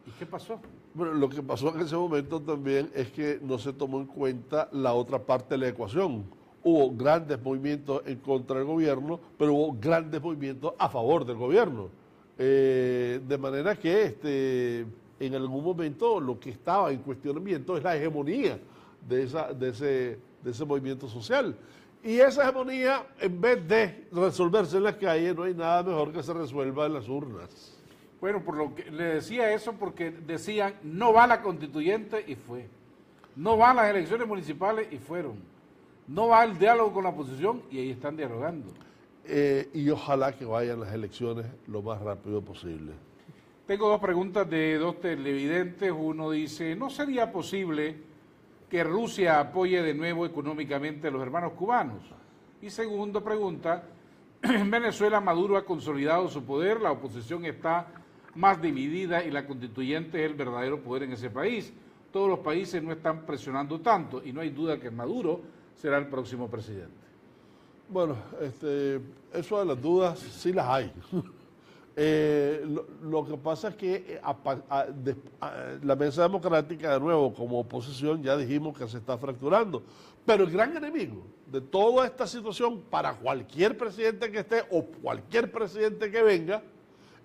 ¿Y qué pasó? Bueno, lo que pasó en ese momento también es que no se tomó en cuenta la otra parte de la ecuación. Hubo grandes movimientos en contra del gobierno, pero hubo grandes movimientos a favor del gobierno. De manera que en algún momento lo que estaba en cuestionamiento es la hegemonía de ese movimiento social. Y esa hegemonía, en vez de resolverse en las calles, no hay nada mejor que se resuelva en las urnas. Bueno, por lo que le decía eso, porque decían, no va la constituyente y fue. No van las elecciones municipales y fueron. No va el diálogo con la oposición y ahí están dialogando. Y ojalá que vayan las elecciones lo más rápido posible. Tengo dos preguntas de dos televidentes. Uno dice, ¿no sería posible que Rusia apoye de nuevo económicamente a los hermanos cubanos? Y segundo pregunta, en Venezuela Maduro ha consolidado su poder, la oposición está más dividida y la constituyente es el verdadero poder en ese país. Todos los países no están presionando tanto y no hay duda que Maduro será el próximo presidente. Bueno, eso de las dudas sí las hay. Lo que pasa es que la Mesa Democrática, de nuevo, como oposición, ya dijimos que se está fracturando. Pero el gran enemigo de toda esta situación, para cualquier presidente que esté o cualquier presidente que venga,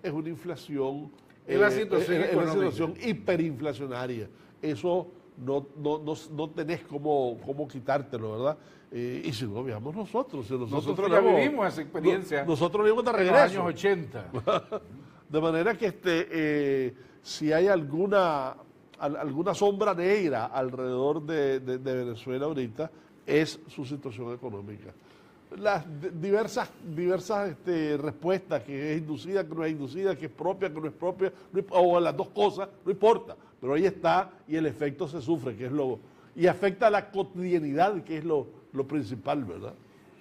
es una inflación, la situación hiperinflacionaria. Eso no tenés cómo quitártelo, ¿verdad? Y si no, veamos nosotros. Si nosotros ya vivimos esa experiencia. Nosotros vivimos de regreso. En los años 80. De manera que si hay alguna sombra negra alrededor de Venezuela ahorita, es su situación económica. Las diversas respuestas, que es inducida, que no es inducida, que es propia, que no es propia, o las dos cosas, no importa. Pero ahí está y el efecto se sufre, y afecta a la cotidianidad, que es lo principal, ¿verdad?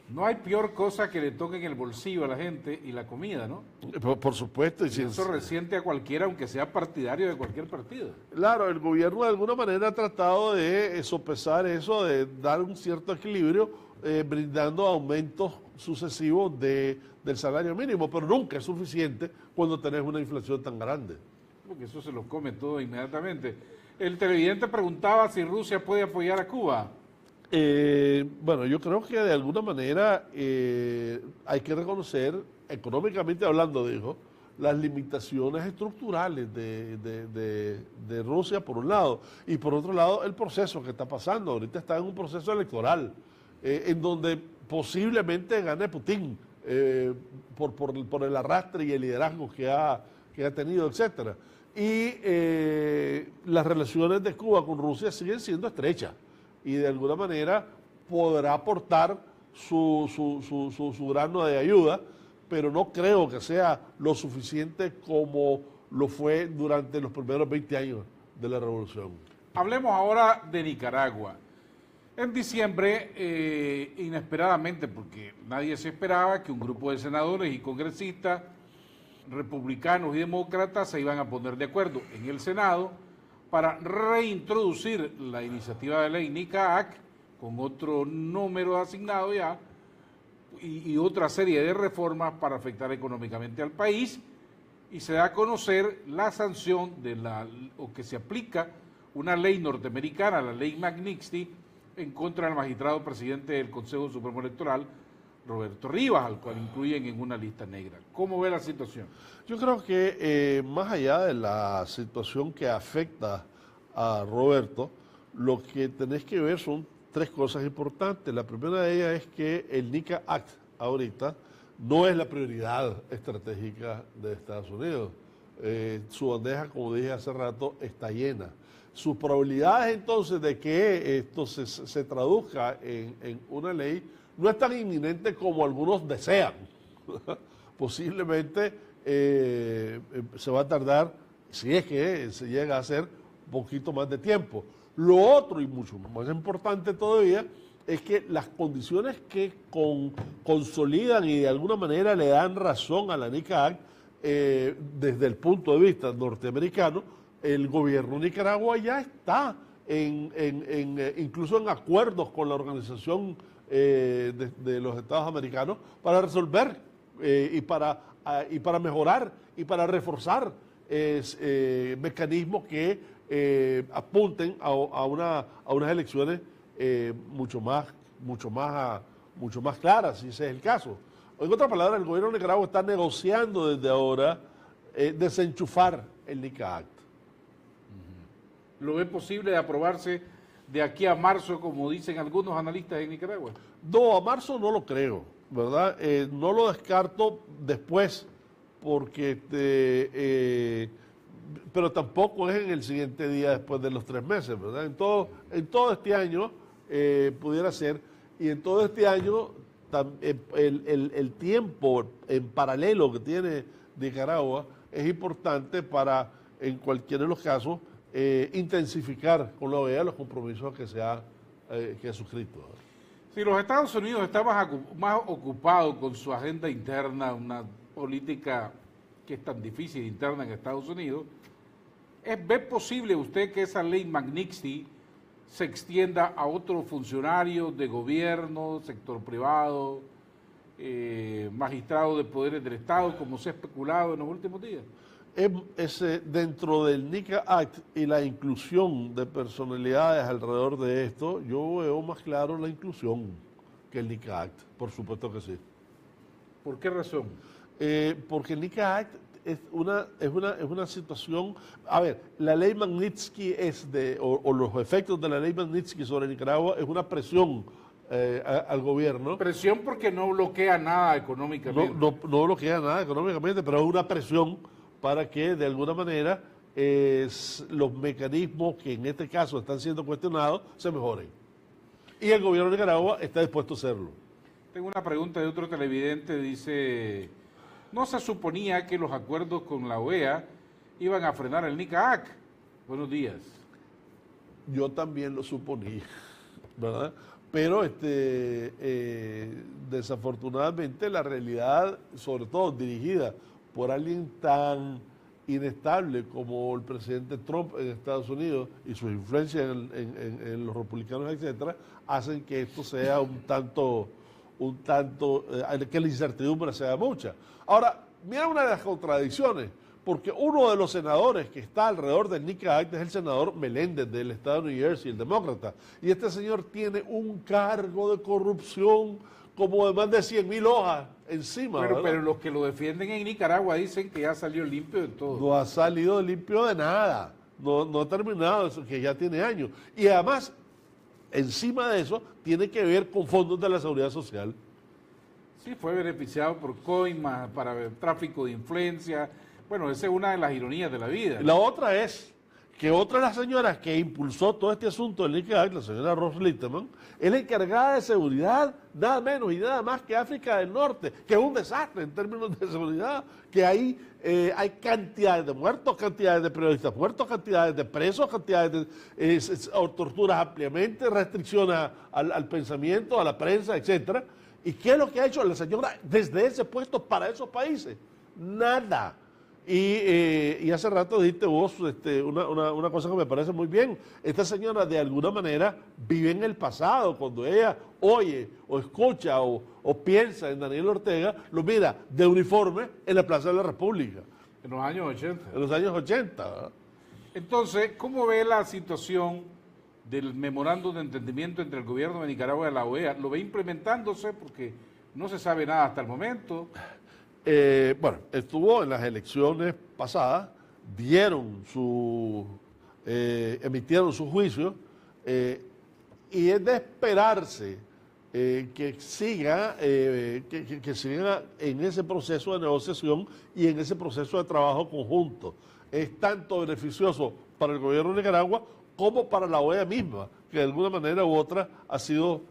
No hay peor cosa que le toquen el bolsillo a la gente y la comida, ¿no? Por supuesto. Y eso resiente a cualquiera, aunque sea partidario de cualquier partido. Claro, el gobierno de alguna manera ha tratado de sopesar eso, de dar un cierto equilibrio, brindando aumentos sucesivos del salario mínimo, pero nunca es suficiente cuando tenés una inflación tan grande. Porque eso se lo come todo inmediatamente. El televidente preguntaba si Rusia puede apoyar a Cuba. Bueno, yo creo que de alguna manera hay que reconocer, económicamente hablando, dijo, las limitaciones estructurales de Rusia, por un lado, y por otro lado, el proceso que está pasando. Ahorita está en un proceso electoral, en donde posiblemente gane Putin, por el arrastre y el liderazgo que ha tenido, etcétera. Y las relaciones de Cuba con Rusia siguen siendo estrechas, y de alguna manera podrá aportar su grano de ayuda, pero no creo que sea lo suficiente como lo fue durante los primeros 20 años de la revolución. Hablemos ahora de Nicaragua. En diciembre, inesperadamente, porque nadie se esperaba que un grupo de senadores y congresistas republicanos y demócratas se iban a poner de acuerdo en el Senado para reintroducir la iniciativa de ley NICA-AC con otro número asignado ya y otra serie de reformas para afectar económicamente al país, y se da a conocer la sanción o que se aplica una ley norteamericana, la ley Magnitsky, en contra del magistrado presidente del Consejo Supremo Electoral, Roberto Rivas, al cual incluyen en una lista negra. ¿Cómo ve la situación? Yo creo que más allá de la situación que afecta a Roberto, lo que tenés que ver son tres cosas importantes. La primera de ellas es que el NICA Act ahorita no es la prioridad estratégica de Estados Unidos. Su bandeja, como dije hace rato, está llena. Sus probabilidades entonces de que esto se traduzca en una ley no es tan inminente como algunos desean. Posiblemente se va a tardar, si es que se llega a hacer, un poquito más de tiempo. Lo otro, y mucho más importante todavía, es que las condiciones que consolidan y de alguna manera le dan razón a la NICA Act, desde el punto de vista norteamericano, el gobierno de Nicaragua ya está incluso en acuerdos con la Organización de los Estados Americanos para resolver y para mejorar y para reforzar mecanismos que apunten a unas elecciones mucho más claras, si ese es el caso. En otras palabras, el gobierno de Nicaragua está negociando desde ahora desenchufar el NICA Act. ¿Lo ve posible de aprobarse de aquí a marzo, como dicen algunos analistas en Nicaragua? No, a marzo no lo creo, ¿verdad? No lo descarto después, porque pero tampoco es en el siguiente día después de los 3 meses, ¿verdad? En todo este año pudiera ser, y en todo este año el tiempo en paralelo que tiene Nicaragua es importante para, en cualquiera de los casos, intensificar con la OEA los compromisos que ha suscrito. Si los Estados Unidos están más ocupados con su agenda interna, una política que es tan difícil interna en Estados Unidos, ¿ve posible usted que esa ley Magnitsky se extienda a otros funcionarios de gobierno, sector privado, magistrados de poderes del Estado, como se ha especulado en los últimos días? Dentro del NICA Act y la inclusión de personalidades alrededor de esto, yo veo más claro la inclusión que el NICA Act, por supuesto que sí. ¿Por qué razón? Porque el NICA Act es una situación, a ver, la ley Magnitsky o los efectos de la ley Magnitsky sobre Nicaragua es una presión al gobierno. Presión porque no bloquea nada económicamente. No bloquea nada económicamente, pero es una presión para que de alguna manera los mecanismos que en este caso están siendo cuestionados se mejoren. Y el gobierno de Nicaragua está dispuesto a hacerlo. Tengo una pregunta de otro televidente, dice, ¿no se suponía que los acuerdos con la OEA iban a frenar el NICA Act? Buenos días. Yo también lo suponía, ¿verdad? Pero desafortunadamente la realidad, sobre todo dirigida por alguien tan inestable como el presidente Trump en Estados Unidos y su influencia en los republicanos, etcétera, hacen que esto sea un tanto que la incertidumbre sea mucha. Ahora, mira una de las contradicciones, porque uno de los senadores que está alrededor del NICA Act es el senador Meléndez del estado de New Jersey, el demócrata, y este señor tiene un cargo de corrupción como de más de 100,000 hojas encima. Pero los que lo defienden en Nicaragua dicen que ya salió limpio de todo. No ha salido limpio de nada, no ha terminado eso, que ya tiene años. Y además, encima de eso, tiene que ver con fondos de la seguridad social. Sí, fue beneficiado por coimas para el tráfico de influencia. Bueno, esa es una de las ironías de la vida. La otra es que otra de las señoras que impulsó todo este asunto del NICAC, la señora Ross Litterman, es la encargada de seguridad, nada menos y nada más que África del Norte, que es un desastre en términos de seguridad, que ahí hay cantidades de muertos, cantidades de periodistas muertos, cantidades de presos, cantidades de torturas ampliamente, restricciones al pensamiento, a la prensa, etcétera. ¿Y qué es lo que ha hecho la señora desde ese puesto para esos países? Nada. Y hace rato dijiste vos una cosa que me parece muy bien. Esta señora de alguna manera vive en el pasado. Cuando ella oye o escucha o piensa en Daniel Ortega, lo mira de uniforme en la Plaza de la República. En los años 80. En los años 80. ¿verdad? Entonces, ¿cómo ve la situación del memorándum de entendimiento entre el gobierno de Nicaragua y la OEA? ¿Lo ve implementándose? Porque no se sabe nada hasta el momento. Bueno, estuvo en las elecciones pasadas, emitieron su juicio y es de esperarse que siga en ese proceso de negociación y en ese proceso de trabajo conjunto. Es tanto beneficioso para el gobierno de Nicaragua como para la OEA misma, que de alguna manera u otra ha sido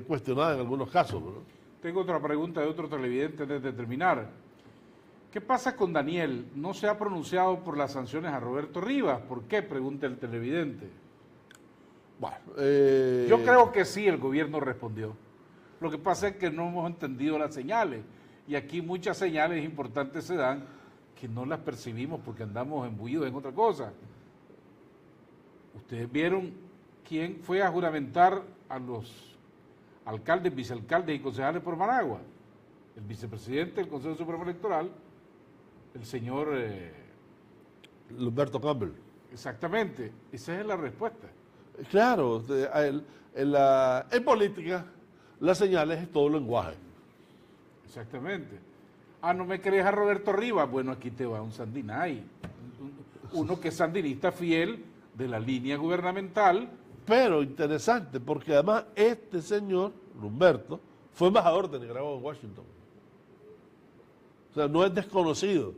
cuestionada en algunos casos, ¿no? Tengo otra pregunta de otro televidente antes de terminar. ¿Qué pasa con Daniel? No se ha pronunciado por las sanciones a Roberto Rivas. ¿Por qué? Pregunta el televidente. Bueno, yo creo que sí, el gobierno respondió. Lo que pasa es que no hemos entendido las señales. Y aquí muchas señales importantes se dan que no las percibimos porque andamos embullidos en otra cosa. Ustedes vieron quién fue a juramentar a los alcaldes, vicealcaldes y concejales por Managua. El vicepresidente del Consejo Supremo Electoral, el señor Humberto Campbell. Exactamente, esa es la respuesta. Claro, en política las señales es todo lenguaje. Exactamente. Ah, ¿no me crees a Roberto Rivas? Bueno, aquí te va un sandinay. Uno que es sandinista fiel de la línea gubernamental. Pero interesante, porque además este señor, Humberto, fue embajador de Nicaragua en Washington. O sea, no es desconocido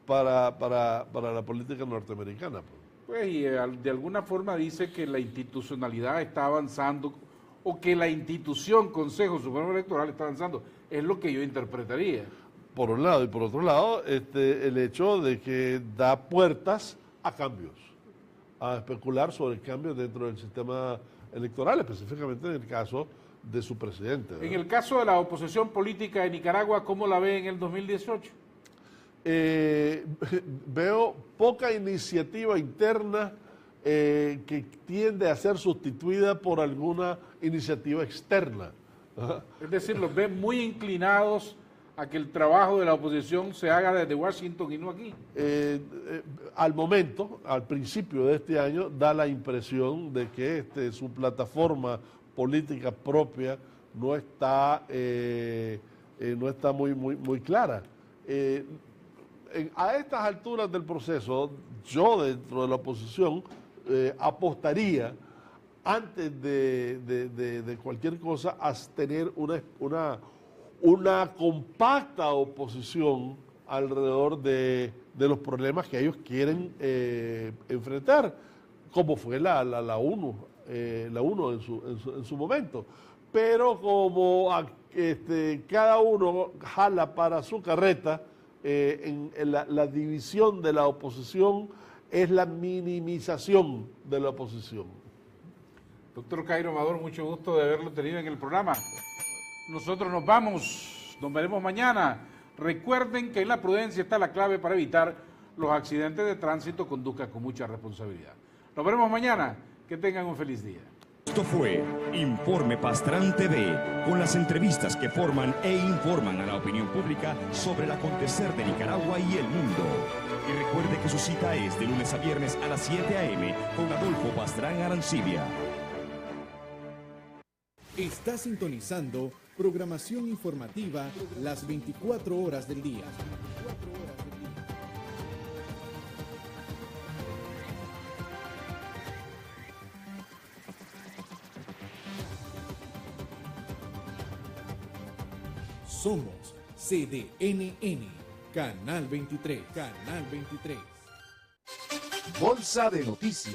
para la política norteamericana. Pues, y de alguna forma dice que la institucionalidad está avanzando o que la institución Consejo Supremo Electoral está avanzando. Es lo que yo interpretaría. Por un lado, y por otro lado, el hecho de que da puertas a cambios, a especular sobre cambios dentro del sistema electoral, específicamente en el caso de su presidente, ¿verdad? En el caso de la oposición política de Nicaragua, ¿cómo la ve en el 2018? Veo poca iniciativa interna que tiende a ser sustituida por alguna iniciativa externa. Es decir, los ve muy inclinados a que el trabajo de la oposición se haga desde Washington y no aquí. Al momento, al principio de este año, da la impresión de que su plataforma política propia no está muy clara. A estas alturas del proceso, yo dentro de la oposición apostaría, antes de cualquier cosa, a tener una compacta oposición alrededor de los problemas que ellos quieren enfrentar, como fue la UNO en su momento. Pero como cada uno jala para su carreta, la división de la oposición es la minimización de la oposición. Doctor Cairo Amador, mucho gusto de haberlo tenido en el programa. Nosotros nos vamos, nos veremos mañana. Recuerden que en la prudencia está la clave para evitar los accidentes de tránsito. Conduzca con mucha responsabilidad. Nos veremos mañana. Que tengan un feliz día. Esto fue Informe Pastrán TV, con las entrevistas que forman e informan a la opinión pública sobre el acontecer de Nicaragua y el mundo. Y recuerde que su cita es de lunes a viernes a las 7 a.m. con Adolfo Pastrán Arancibia. Está sintonizando programación informativa las 24 horas del día. Somos CDNN, Canal 23, Canal 23. Bolsa de Noticias.